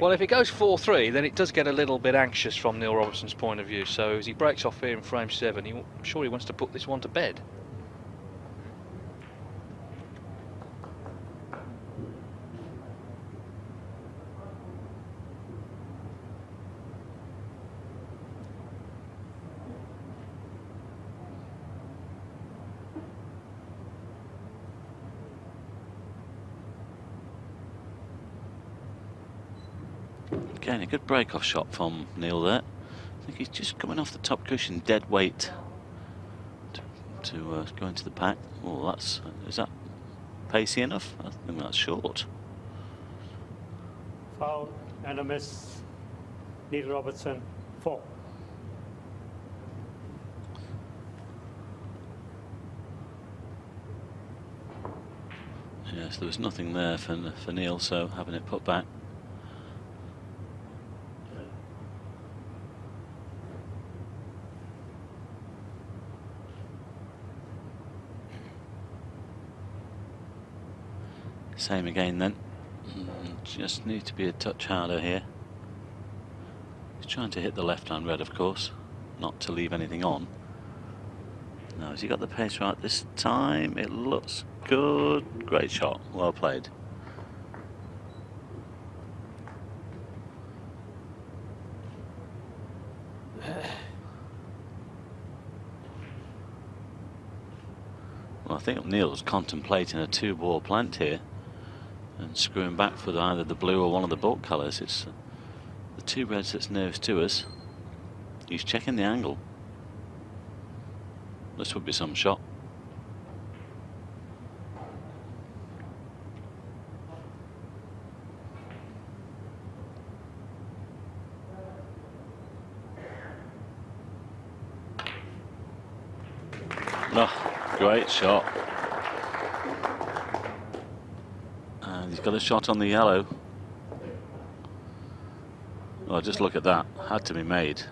Well, if it goes 4-3, then it does get a little bit anxious from Neil Robertson's point of view. So as he breaks off here in frame 7, I'm sure he wants to put this one to bed. Again, a good break-off shot from Neil there. I think he's just coming off the top cushion, dead weight to go into the pack. Oh, is that pacey enough? I think that's short. Foul and a miss. Neil Robertson, 4. Yes, there was nothing there for Neil, so having it put back. Same again then. Just need to be a touch harder here. He's trying to hit the left-hand red, of course, not to leave anything on. Now, has he got the pace right this time? It looks good. Great shot. Well played. Well, I think Neil's contemplating a 2-ball plant here and screwing back for either the blue or one of the bulk colours. It's the 2 reds that's nearest to us. He's checking the angle. This would be some shot. Oh, great shot. And he's got a shot on the yellow. Oh, just look at that. Had to be made.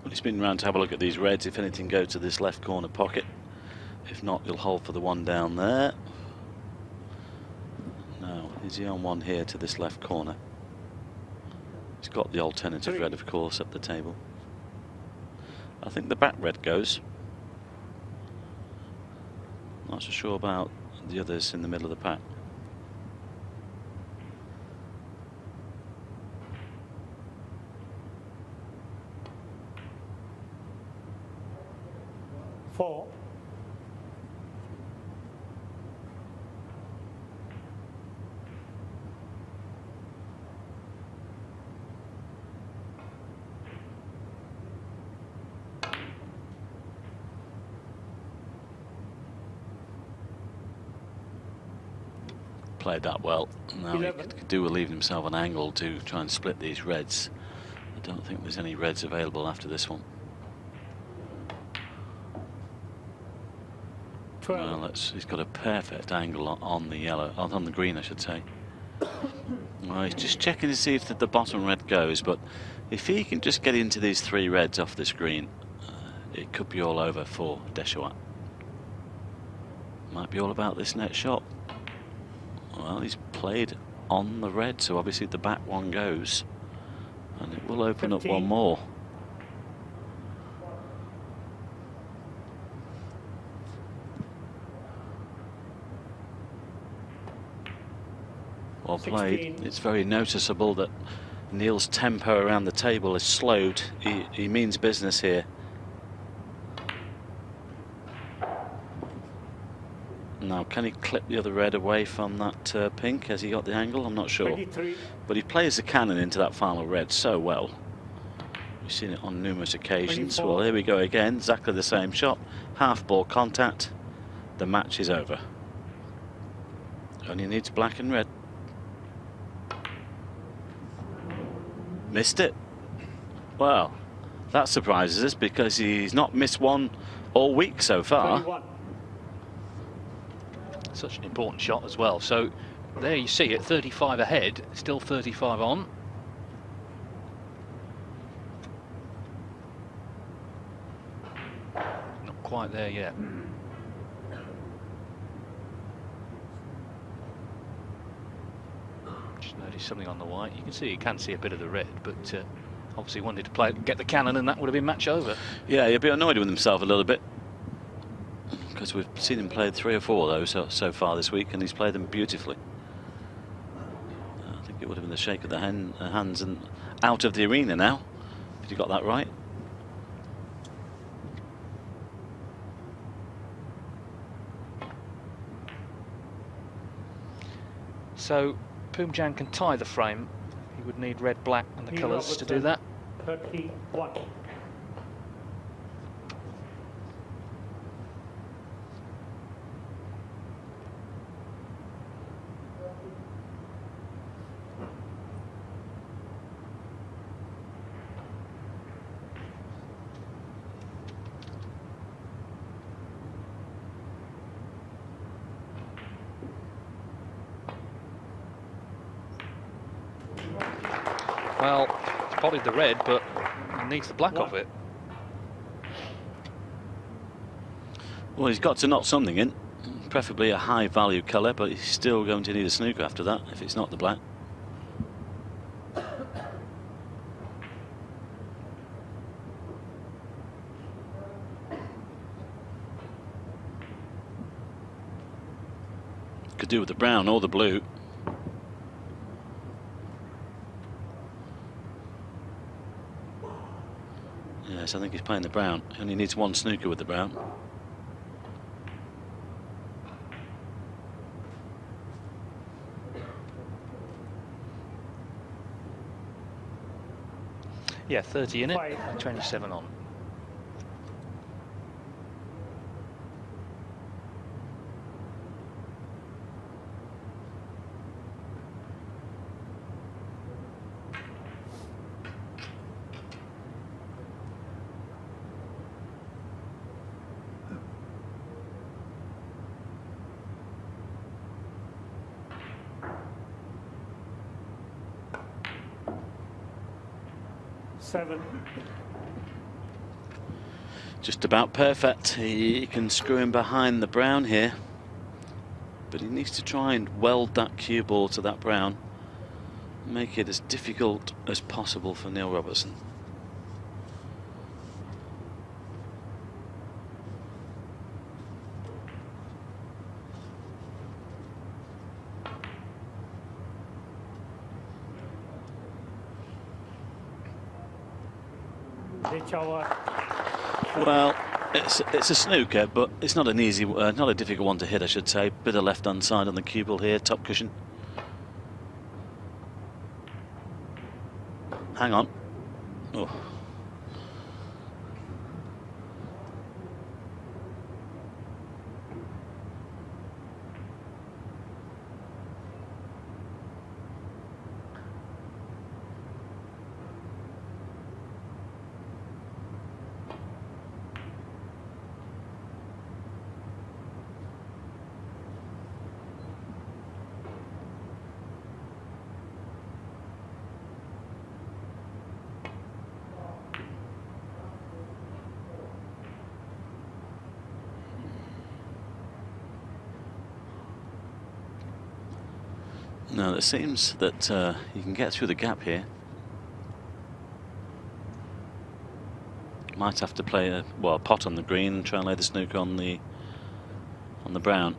Well, he's been round to have a look at these reds. If anything, go to this left corner pocket. If not, you'll hold for the one down there. Now, is he on one here to this left corner? He's got the alternative red, of course, up the table. I think the back red goes. Not so sure about the others in the middle of the pack. Played that well. Now 11. he could do with leaving himself an angle to try and split these reds. I don't think there's any reds available after this one. Well, he's got a perfect angle on the yellow, on the green, I should say. Well, he's just checking to see if the bottom red goes, but if he can just get into these 3 reds off this green, it could be all over for Dechawat. Might be all about this next shot. Well, he's played on the red, so obviously the back one goes, and it will open 15. Up one more. Well played. 16. It's very noticeable that Neil's tempo around the table is slowed. He means business here. Now, can he clip the other red away from that pink? Has he got the angle? I'm not sure. 23. But he plays the cannon into that final red so well. We've seen it on numerous occasions. 24. Well, here we go again. Exactly the same shot. Half ball contact. The match is over. Only needs black and red. Missed it. Well, that surprises us because he's not missed one all week so far. 21. Such an important shot as well. So there you see it, 35 ahead, still 35 on. Not quite there yet. Just noticed something on the white. You can see a bit of the red, but obviously wanted to get the cannon, and that would have been match over. Yeah, he'll be annoyed with himself a little bit, because we've seen him play 3 or 4 of those so far this week, and he's played them beautifully. I think it would have been the shake of the hands and out of the arena now, if you got that right. So Poomjaeng can tie the frame. He would need red, black and the colours to do that. 31. Well, he's spotted the red, but he needs the black of it. Well, he's got to knock something in, preferably a high value colour, but he's still going to need a snooker after that if it's not the black. Could do with the brown or the blue. Yes, I think he's playing the brown. He only needs 1 snooker with the brown. Yeah, 30 in it, and 27 on. Just about perfect. He can screw him behind the brown here, but he needs to try and weld that cue ball to that brown, make it as difficult as possible for Neil Robertson. Dechawat. Well, it's a snooker, but it's not an easy, not a difficult one to hit, I should say. Bit of left-hand side on the cue ball here, top cushion. Hang on. Oh. No, it seems that you can get through the gap here. Might have to play a pot on the green and try and lay the snooker on the brown.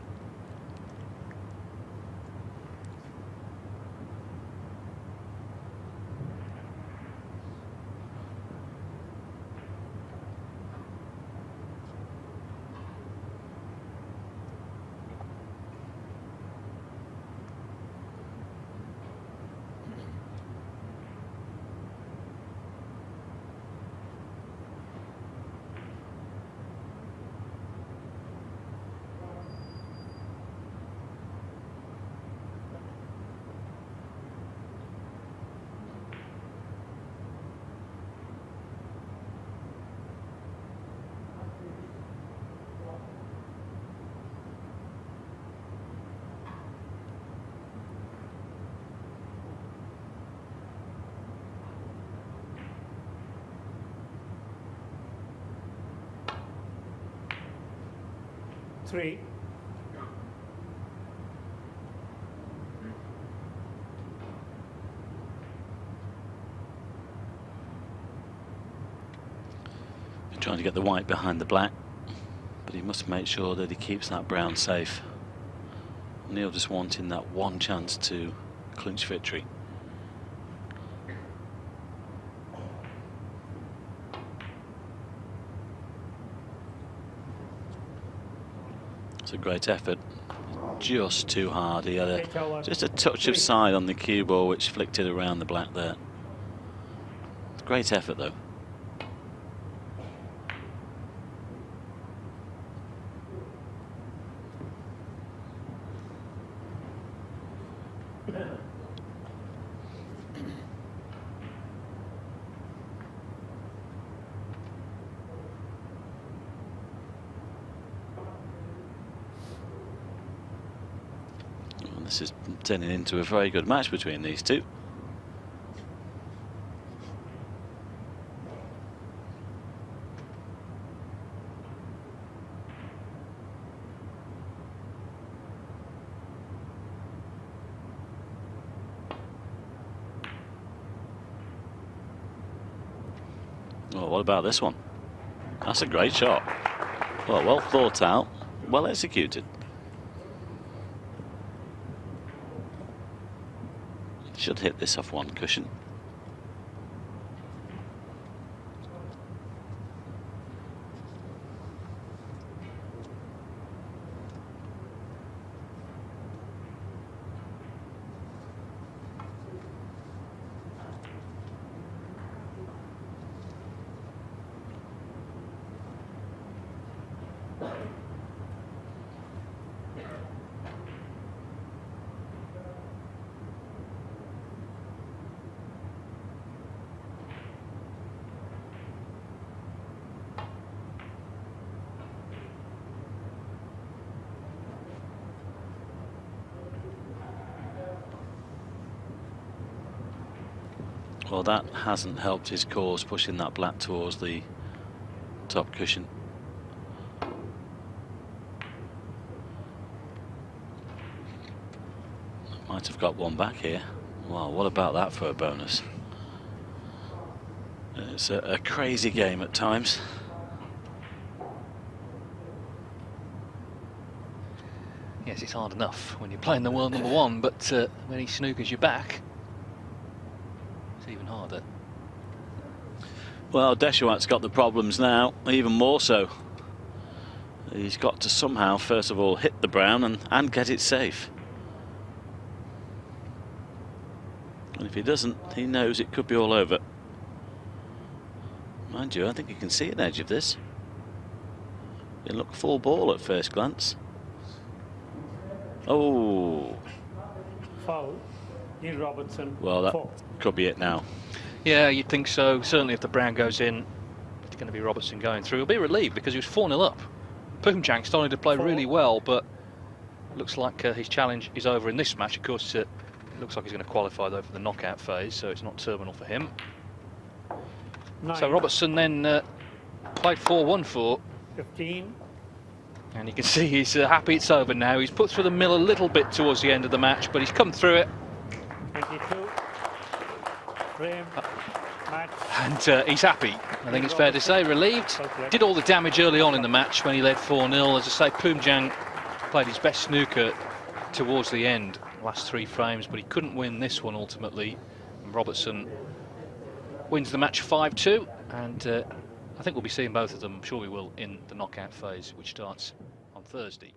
3. Trying to get the white behind the black, but he must make sure that he keeps that brown safe. Neil just wanting that one chance to clinch victory. It's a great effort, just too hard. He had just a touch of side on the cue ball which flicked it around the black there. Great effort though. This is turning into a very good match between these two. Oh, what about this one? That's a great shot. Well thought out, well executed. Should hit this off one cushion. Well, that hasn't helped his cause, pushing that black towards the top cushion. Might have got one back here. Wow, what about that for a bonus? It's a crazy game at times. Yes, it's hard enough when you're playing the world #1, but when he snookers you back, it's even harder. Well, Dechawat's got the problems now, even more so. He's got to somehow, first of all, hit the brown and get it safe. And if he doesn't, he knows it could be all over. Mind you, I think you can see an edge of this. It looked full ball at first glance. Oh. Foul. Neil Robertson. Well, that 4. could be it now. Yeah, you'd think so. Certainly if the brown goes in, it's going to be Robertson going through. He'll be relieved because he was 4-0 up. Poomjaeng started to play really well, but looks like his challenge is over in this match. Of course, it looks like he's going to qualify though for the knockout phase, so it's not terminal for him. 9. So Robertson then played 4-1 for 15. And you can see he's happy it's over now. He's put through the mill a little bit towards the end of the match, but he's come through it. 22. Frame. Match. And he's happy. I think it's fair to say, relieved. Did all the damage early on in the match when he led 4-0. As I say, Poomjaeng played his best snooker towards the end, last 3 frames, but he couldn't win this one ultimately. And Robertson wins the match 5-2, and I think we'll be seeing both of them, I'm sure we will, in the knockout phase, which starts on Thursday.